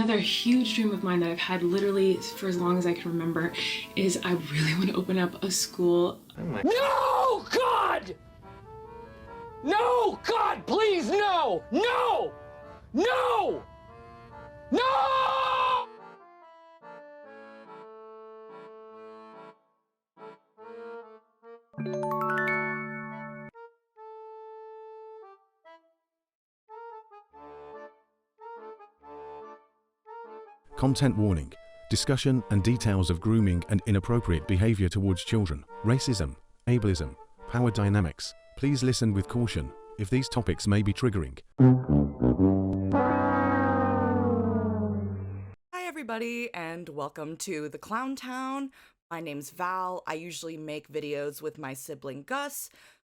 Another huge dream of mine that I've had literally for as long as I can remember is I really want to open up a school. No, God! No, God, please, no! No! No! No! Content warning. Discussion and details of grooming and inappropriate behavior towards children, racism, ableism, power dynamics. Please listen with caution, if these topics may be triggering. Hi everybody and welcome to the Clown Town. My name's Val. I usually make videos with my sibling Gus,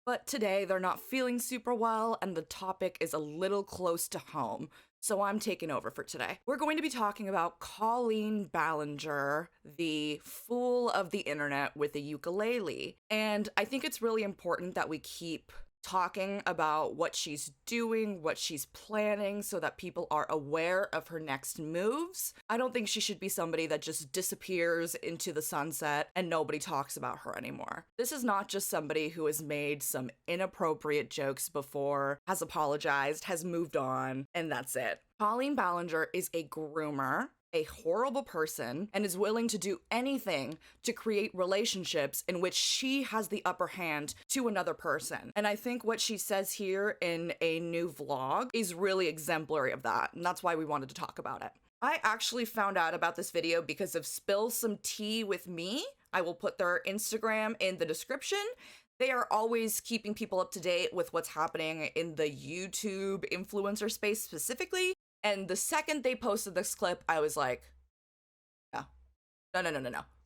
but today they're not feeling super well and the topic is a little close to home. So I'm taking over for today. We're going to be talking about Colleen Ballinger, the fool of the internet with a ukulele. And I think it's really important that we keep talking about what she's doing, what she's planning, so that people are aware of her next moves. I don't think she should be somebody that just disappears into the sunset and nobody talks about her anymore. This is not just somebody who has made some inappropriate jokes before, has apologized, has moved on, and that's it. Colleen Ballinger is a groomer, a horrible person, and is willing to do anything to create relationships in which she has the upper hand to another person. And I think what she says here in a new vlog is really exemplary of that, and that's why we wanted to talk about it. I actually found out about this video because of Spill Some Tea with Me. I will put their Instagram in the description. They are always keeping people up to date with what's happening in the YouTube influencer space specifically. And the second they posted this clip, I was like, no.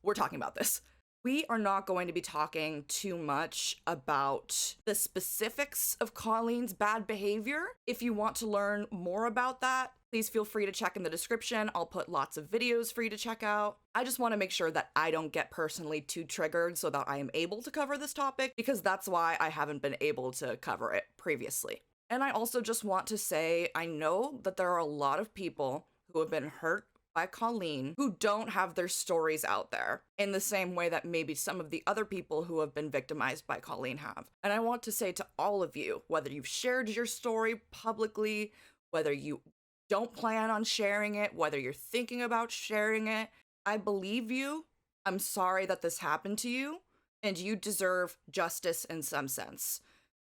We're talking about this. We are not going to be talking too much about the specifics of Colleen's bad behavior. If you want to learn more about that, please feel free to check in the description. I'll put lots of videos for you to check out. I just want to make sure that I don't get personally too triggered so that I am able to cover this topic, because that's why I haven't been able to cover it previously. And I also just want to say, I know that there are a lot of people who have been hurt by Colleen who don't have their stories out there in the same way that maybe some of the other people who have been victimized by Colleen have. And I want to say to all of you, whether you've shared your story publicly, whether you don't plan on sharing it, whether you're thinking about sharing it, I believe you. I'm sorry that this happened to you, and you deserve justice in some sense.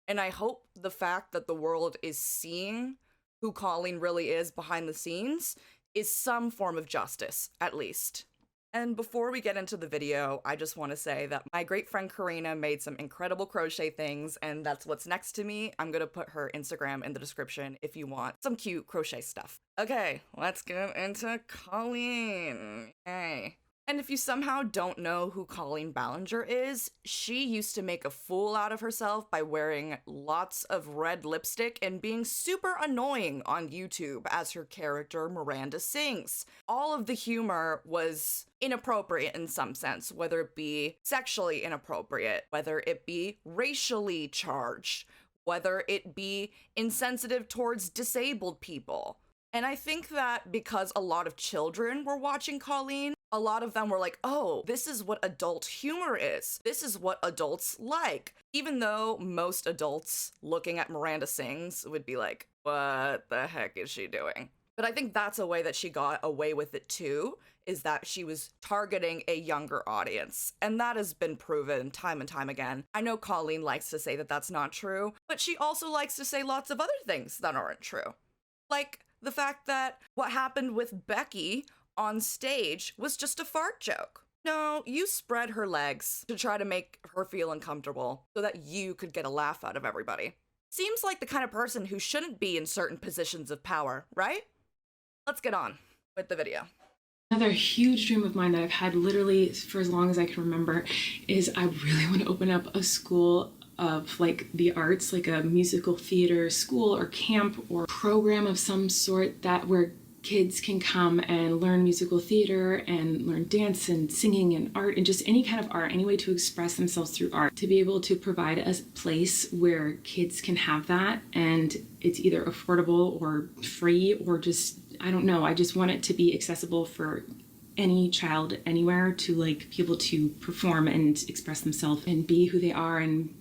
And I hope the fact that the world is seeing who Colleen really is behind the scenes is some form of justice, at least. And before we get into the video, I just want to say that my great friend Karina made some incredible crochet things, and that's what's next to me. I'm gonna put her Instagram in the description if you want some cute crochet stuff. Okay, let's get into Colleen. Yay. And if you somehow don't know who Colleen Ballinger is, she used to make a fool out of herself by wearing lots of red lipstick and being super annoying on YouTube as her character Miranda sings. All of the humor was inappropriate in some sense, whether it be sexually inappropriate, whether it be racially charged, whether it be insensitive towards disabled people. And I think that because a lot of children were watching Colleen, a lot of them were like, oh, this is what adult humor is. This is what adults like. Even though most adults looking at Miranda Sings would be like, what the heck is she doing? But I think that's a way that she got away with it too, is that she was targeting a younger audience. And that has been proven time and time again. I know Colleen likes to say that that's not true, but she also likes to say lots of other things that aren't true. Like the fact that what happened with Becky on stage was just a fart joke. No, you spread her legs to try to make her feel uncomfortable so that you could get a laugh out of everybody. Seems like the kind of person who shouldn't be in certain positions of power, right? Let's get on with the video. Another huge dream of mine that I've had literally for as long as I can remember is I really want to open up a school of like the arts, like a musical theater school or camp or program of some sort that where kids can come and learn musical theater and learn dance and singing and art and just any kind of art, any way to express themselves through art, to be able to provide a place where kids can have that and it's either affordable or free or just I don't know, I just want it to be accessible for any child anywhere to like be able to perform and express themselves and be who they are and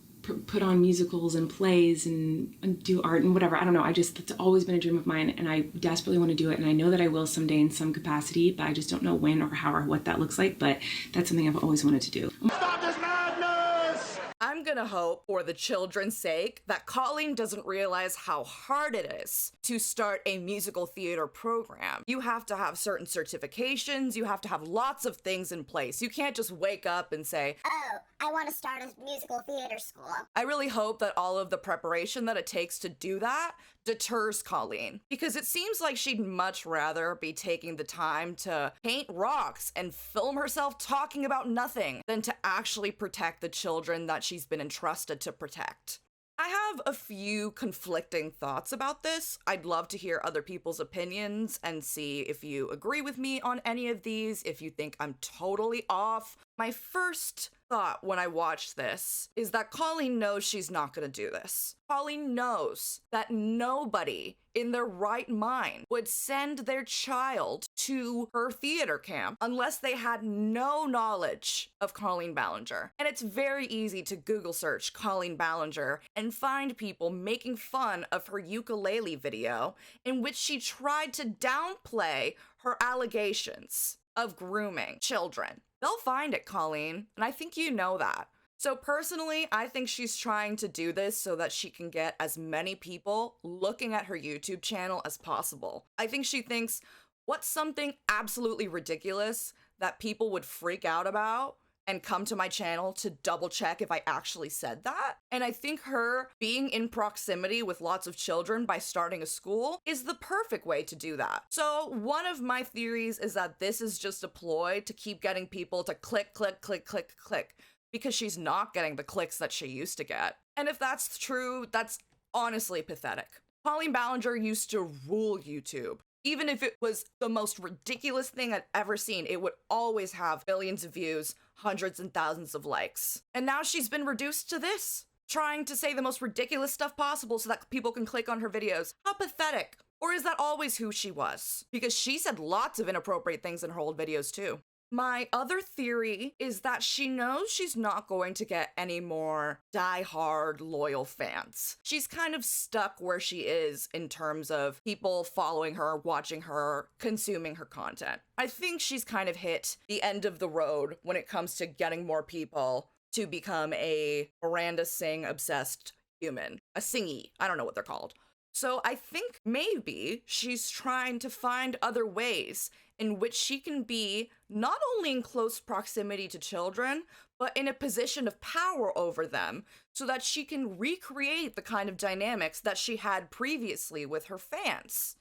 put on musicals and plays and do art and whatever. I don't know. That's always been a dream of mine, and I desperately want to do it. And I know that I will someday in some capacity, but I just don't know when or how or what that looks like. But that's something I've always wanted to do. Stop this madness! I'm gonna hope, for the children's sake, that Colleen doesn't realize how hard it is to start a musical theater program. You have to have certain certifications, you have to have lots of things in place. You can't just wake up and say, oh, I want to start a musical theater school. I really hope that all of the preparation that it takes to do that deters Colleen, because it seems like she'd much rather be taking the time to paint rocks and film herself talking about nothing than to actually protect the children that she's been entrusted to protect. I have a few conflicting thoughts about this. I'd love to hear other people's opinions and see if you agree with me on any of these, if you think I'm totally off. My first thought when I watched this is that Colleen knows she's not gonna do this. Colleen knows that nobody in their right mind would send their child to her theater camp unless they had no knowledge of Colleen Ballinger. And it's very easy to Google search Colleen Ballinger and find people making fun of her ukulele video in which she tried to downplay her allegations of grooming children. They'll find it, Colleen, and I think you know that. So personally, I think she's trying to do this so that she can get as many people looking at her YouTube channel as possible. I think she thinks, what's something absolutely ridiculous that people would freak out about and come to my channel to double check if I actually said that? And I think her being in proximity with lots of children by starting a school is the perfect way to do that. So one of my theories is that this is just a ploy to keep getting people to click, click, click, click, click, because she's not getting the clicks that she used to get. And if that's true, that's honestly pathetic. Colleen Ballinger used to rule YouTube. Even if it was the most ridiculous thing I'd ever seen, it would always have billions of views, hundreds and thousands of likes. And now she's been reduced to this, trying to say the most ridiculous stuff possible so that people can click on her videos. How pathetic. Or is that always who she was? Because she said lots of inappropriate things in her old videos too. My other theory is that she knows she's not going to get any more die-hard loyal fans. She's kind of stuck where she is in terms of people following her, watching her, consuming her content. I think she's kind of hit the end of the road when it comes to getting more people to become a Miranda Singh obsessed human. A singy, I don't know what they're called. So I think maybe she's trying to find other ways in which she can be not only in close proximity to children, but in a position of power over them so that she can recreate the kind of dynamics that she had previously with her fans.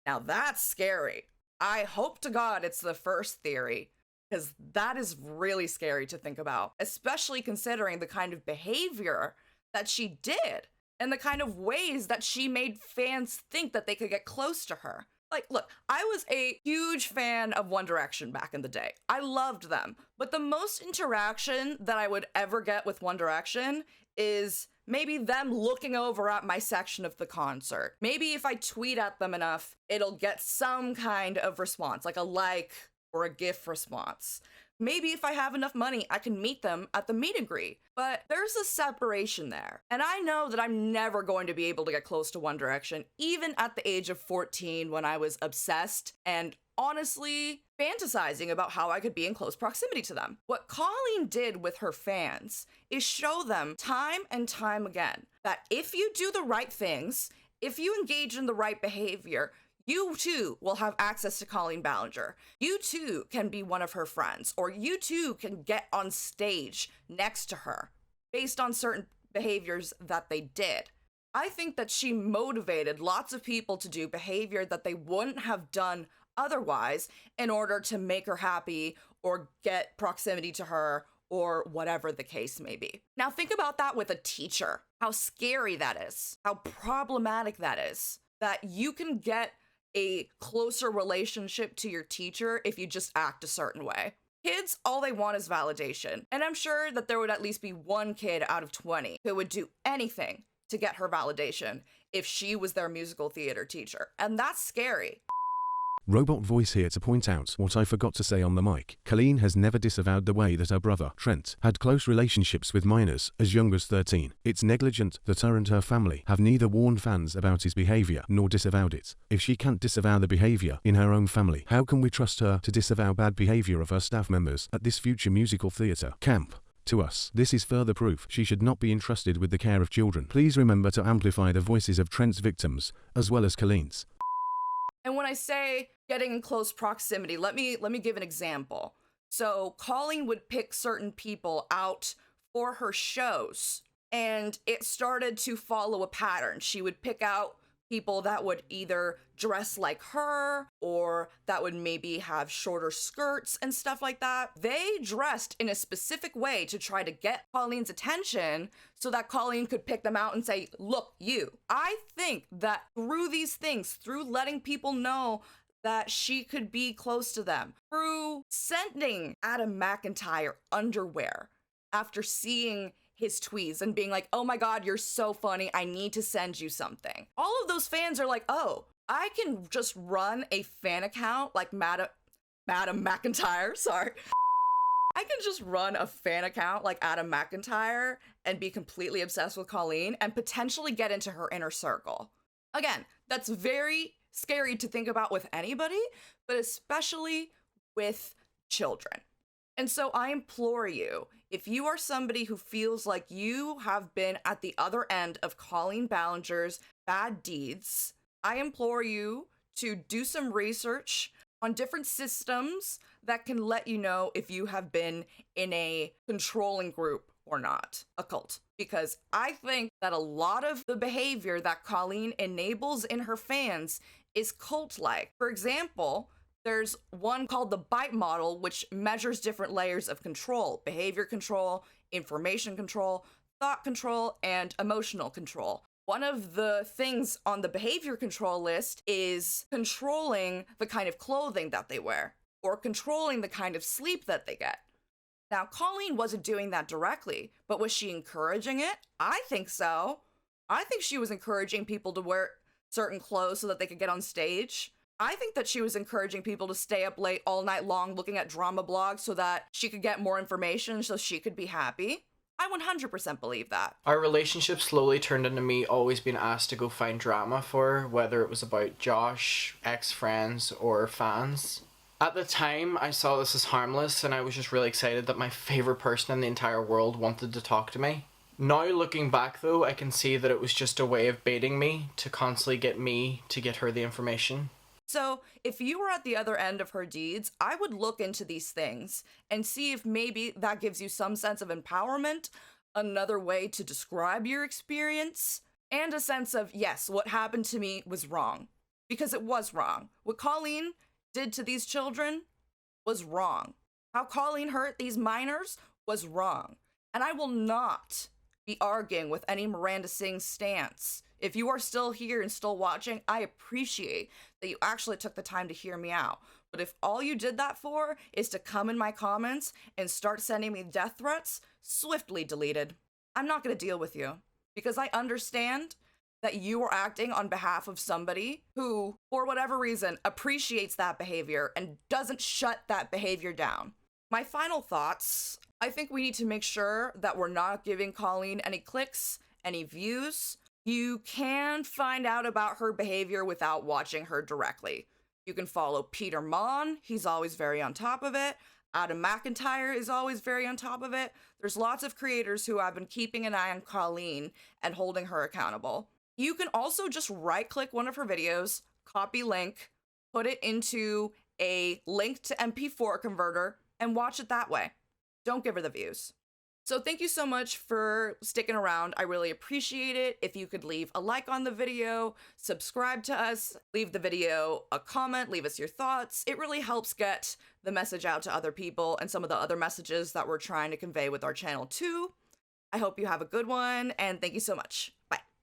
Now that's scary. I hope to God it's the first theory, because that is really scary to think about, especially considering the kind of behavior that she did and the kind of ways that she made fans think that they could get close to her. Like, look, I was a huge fan of One Direction back in the day. I loved them. But the most interaction that I would ever get with One Direction is maybe them looking over at my section of the concert. Maybe if I tweet at them enough, it'll get some kind of response, like a like or a GIF response. Maybe if I have enough money, I can meet them at the meet and greet. But there's a separation there. And I know that I'm never going to be able to get close to One Direction, even at the age of 14 when I was obsessed and honestly fantasizing about how I could be in close proximity to them. What Colleen did with her fans is show them time and time again that if you do the right things, if you engage in the right behavior, you too will have access to Colleen Ballinger. You too can be one of her friends, or you too can get on stage next to her based on certain behaviors that they did. I think that she motivated lots of people to do behavior that they wouldn't have done otherwise in order to make her happy or get proximity to her or whatever the case may be. Now think about that with a teacher. How scary that is. How problematic that is. That you can get a closer relationship to your teacher if you just act a certain way. Kids, all they want is validation. And I'm sure that there would at least be one kid out of 20 who would do anything to get her validation if she was their musical theater teacher. And that's scary. Robot voice here to point out what I forgot to say on the mic. Colleen has never disavowed the way that her brother, Trent, had close relationships with minors as young as 13. It's negligent that her and her family have neither warned fans about his behavior nor disavowed it. If she can't disavow the behavior in her own family, how can we trust her to disavow bad behavior of her staff members at this future musical theatre camp? To us, this is further proof she should not be entrusted with the care of children. Please remember to amplify the voices of Trent's victims as well as Colleen's. And when I say getting in close proximity, let me give an example. So Colleen would pick certain people out for her shows, and it started to follow a pattern. She would pick out people that would either dress like her or that would maybe have shorter skirts and stuff like that. They dressed in a specific way to try to get Colleen's attention so that Colleen could pick them out and say, look, you. I think that through these things, through letting people know that she could be close to them, through sending Adam McIntyre underwear after seeing his tweets and being like, oh my God, you're so funny, I need to send you something. All of those fans are like, oh, I can just run a fan account like Madam McIntyre, sorry. I can just run a fan account like Adam McIntyre and be completely obsessed with Colleen and potentially get into her inner circle. Again, that's very scary to think about with anybody, but especially with children. And so I implore you, if you are somebody who feels like you have been at the other end of Colleen Ballinger's bad deeds, I implore you to do some research on different systems that can let you know if you have been in a controlling group or not, a cult. Because I think that a lot of the behavior that Colleen enables in her fans is cult-like. For example, there's one called the BITE model, which measures different layers of control: behavior control, information control, thought control, and emotional control. One of the things on the behavior control list is controlling the kind of clothing that they wear, or controlling the kind of sleep that they get. Now, Colleen wasn't doing that directly, but was she encouraging it? I think so. I think she was encouraging people to wear certain clothes so that they could get on stage. I think that she was encouraging people to stay up late all night long looking at drama blogs so that she could get more information so she could be happy. I 100% believe that. Our relationship slowly turned into me always being asked to go find drama for her, whether it was about Josh, ex-friends, or fans. At the time, I saw this as harmless, and I was just really excited that my favourite person in the entire world wanted to talk to me. Now, looking back though, I can see that it was just a way of baiting me to constantly get me to get her the information. So, if you were at the other end of her deeds, I would look into these things and see if maybe that gives you some sense of empowerment, another way to describe your experience, and a sense of, yes, what happened to me was wrong. Because it was wrong. What Colleen did to these children was wrong. How Colleen hurt these minors was wrong. And I will not be arguing with any Miranda Sings stance. If you are still here and still watching, I appreciate that you actually took the time to hear me out. But if all you did that for is to come in my comments and start sending me death threats, swiftly deleted. I'm not going to deal with you because I understand that you are acting on behalf of somebody who, for whatever reason, appreciates that behavior and doesn't shut that behavior down. My final thoughts, I think we need to make sure that we're not giving Colleen any clicks, any views. You can find out about her behavior without watching her directly. You can follow Peter Monn, he's always very on top of it. Adam McIntyre is always very on top of it. There's lots of creators who have been keeping an eye on Colleen and holding her accountable. You can also just right-click one of her videos, copy link, put it into a link to MP4 converter, and watch it that way. Don't give her the views. So thank you so much for sticking around. I really appreciate it. If you could leave a like on the video, subscribe to us, leave the video a comment, leave us your thoughts. It really helps get the message out to other people and some of the other messages that we're trying to convey with our channel too. I hope you have a good one, and thank you so much.